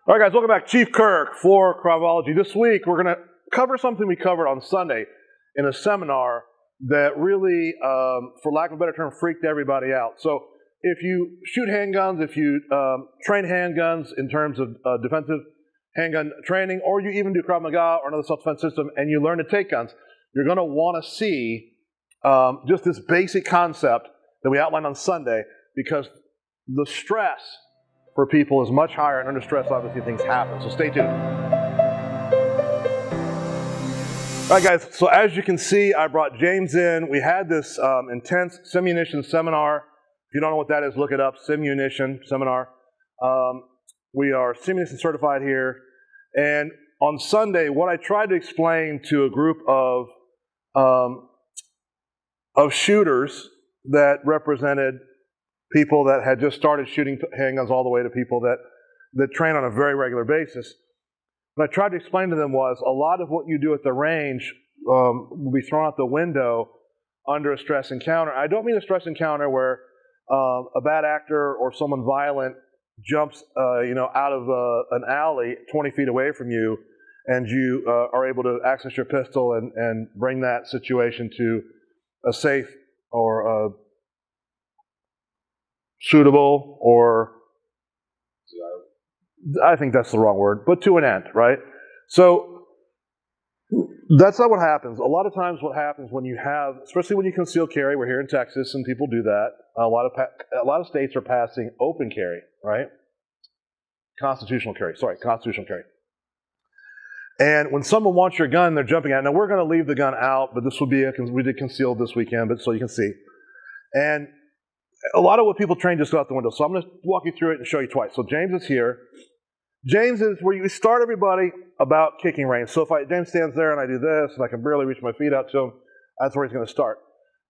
All right, guys, welcome back. Chief Kirk for Kravology. This week, we're going to cover something we covered on Sunday in a seminar that really, for lack of a better term, freaked everybody out. So if you shoot handguns, if you train handguns in terms of defensive handgun training, or you even do Krav Maga or another self-defense system, and you learn to take guns, you're going to want to see just this basic concept that we outlined on Sunday, because the stress for people is much higher, and under stress, obviously, things happen. So stay tuned. All right, guys, so as you can see, I brought James in. We had this intense simunition seminar. If you don't know what that is, look it up, simunition seminar. We are simunition certified here. And on Sunday, what I tried to explain to a group of shooters that represented people that had just started shooting handguns all the way to people that train on a very regular basis. What I tried to explain to them was a lot of what you do at the range will be thrown out the window under a stress encounter. I don't mean a stress encounter where a bad actor or someone violent jumps out of an alley 20 feet away from you, and you are able to access your pistol and bring that situation to a safe or a suitable, or I think that's the wrong word, but to an end, right? So that's not what happens. A lot of times what happens when you have, especially when you conceal carry, we're here in Texas and people do that. A lot of states are passing open carry, right? Constitutional carry. And when someone wants your gun, they're jumping at it. Now we're going to leave the gun out, but this will be, we did concealed this weekend, but so you can see. And a lot of what people train just go out the window. So I'm going to walk you through it and show you twice. So James is here. James is where you start everybody about kicking range. So if James stands there and I do this and I can barely reach my feet out to him, that's where he's going to start.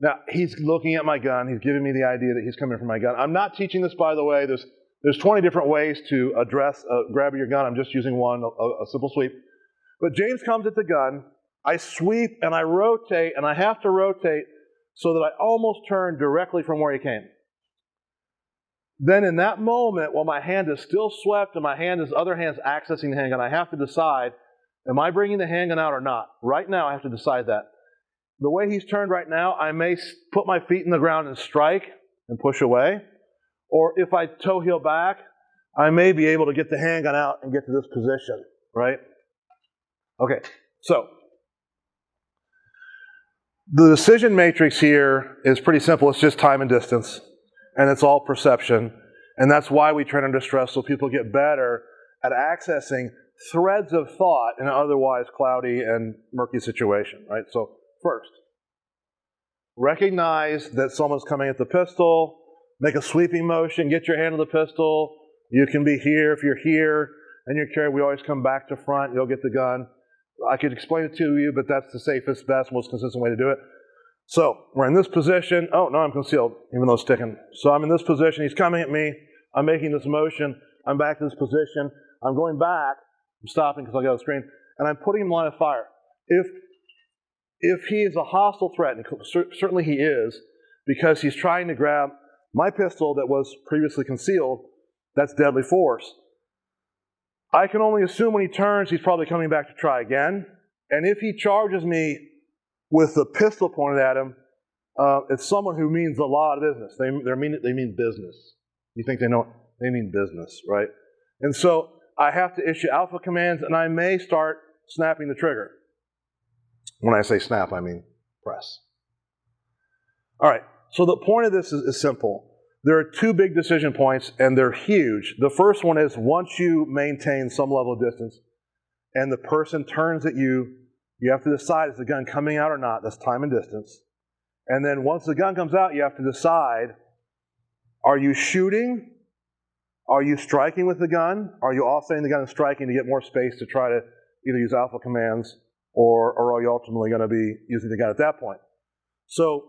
Now, he's looking at my gun. He's giving me the idea that he's coming from my gun. I'm not teaching this, by the way. There's 20 different ways to address grabbing your gun. I'm just using one, a simple sweep. But James comes at the gun. I sweep and I rotate, and I have to rotate so that I almost turn directly from where he came. Then in that moment, while my hand is still swept and my other hand's accessing the handgun, I have to decide, am I bringing the handgun out or not? Right now, I have to decide that. The way he's turned right now, I may put my feet in the ground and strike and push away. Or if I toe heel back, I may be able to get the handgun out and get to this position, right? Okay, so the decision matrix here is pretty simple. It's just time and distance. And it's all perception. And that's why we train under stress, so people get better at accessing threads of thought in an otherwise cloudy and murky situation, right? So first, recognize that someone's coming at the pistol, make a sweeping motion, get your hand on the pistol. You can be here. If you're here and you're carrying, we always come back to front, you'll get the gun. I could explain it to you, but that's the safest, best, most consistent way to do it. So we're in this position. Oh, no, I'm concealed, even though it's sticking. So I'm in this position. He's coming at me. I'm making this motion. I'm back to this position. I'm going back. I'm stopping because I got a screen. And I'm putting him in line of fire. If he is a hostile threat, and certainly he is, because he's trying to grab my pistol that was previously concealed, that's deadly force. I can only assume when he turns, he's probably coming back to try again. And if he charges me with the pistol pointed at him, it's someone who means a lot of business. They mean business. You think they know it? They mean business, right? And so I have to issue alpha commands, and I may start snapping the trigger. When I say snap, I mean press. All right, so the point of this is simple. There are two big decision points, and they're huge. The first one is once you maintain some level of distance, and the person turns at you, you have to decide, is the gun coming out or not? That's time and distance. And then once the gun comes out, you have to decide, are you shooting? Are you striking with the gun? Are you offsetting the gun and striking to get more space to try to either use alpha commands, or are you ultimately going to be using the gun at that point? So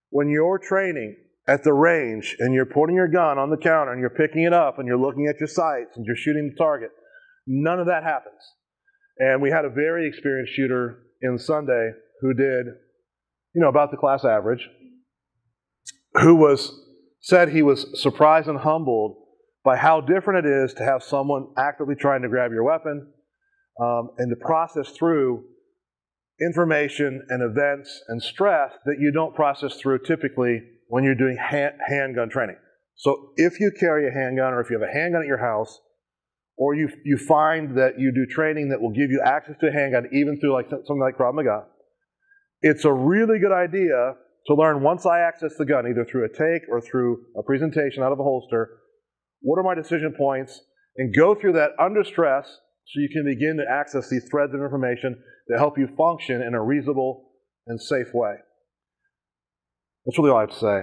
when you're training at the range and you're putting your gun on the counter and you're picking it up and you're looking at your sights and you're shooting the target, none of that happens. And we had a very experienced shooter in Sunday who did, about the class average, who said he was surprised and humbled by how different it is to have someone actively trying to grab your weapon and to process through information and events and stress that you don't process through typically when you're doing handgun training. So if you carry a handgun, or if you have a handgun at your house, or you find that you do training that will give you access to a handgun even through like something like Krav Maga, it's a really good idea to learn, once I access the gun, either through a take or through a presentation out of a holster, what are my decision points, and go through that under stress so you can begin to access these threads of information that help you function in a reasonable and safe way. That's really all I have to say.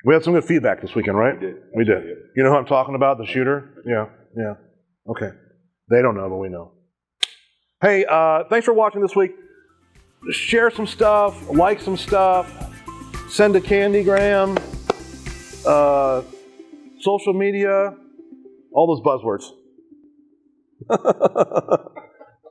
We had some good feedback this weekend, right? We did. You know who I'm talking about, the shooter? Yeah. Okay. They don't know, but we know. Hey, thanks for watching this week. Share some stuff, like some stuff, send a Candygram, social media, all those buzzwords.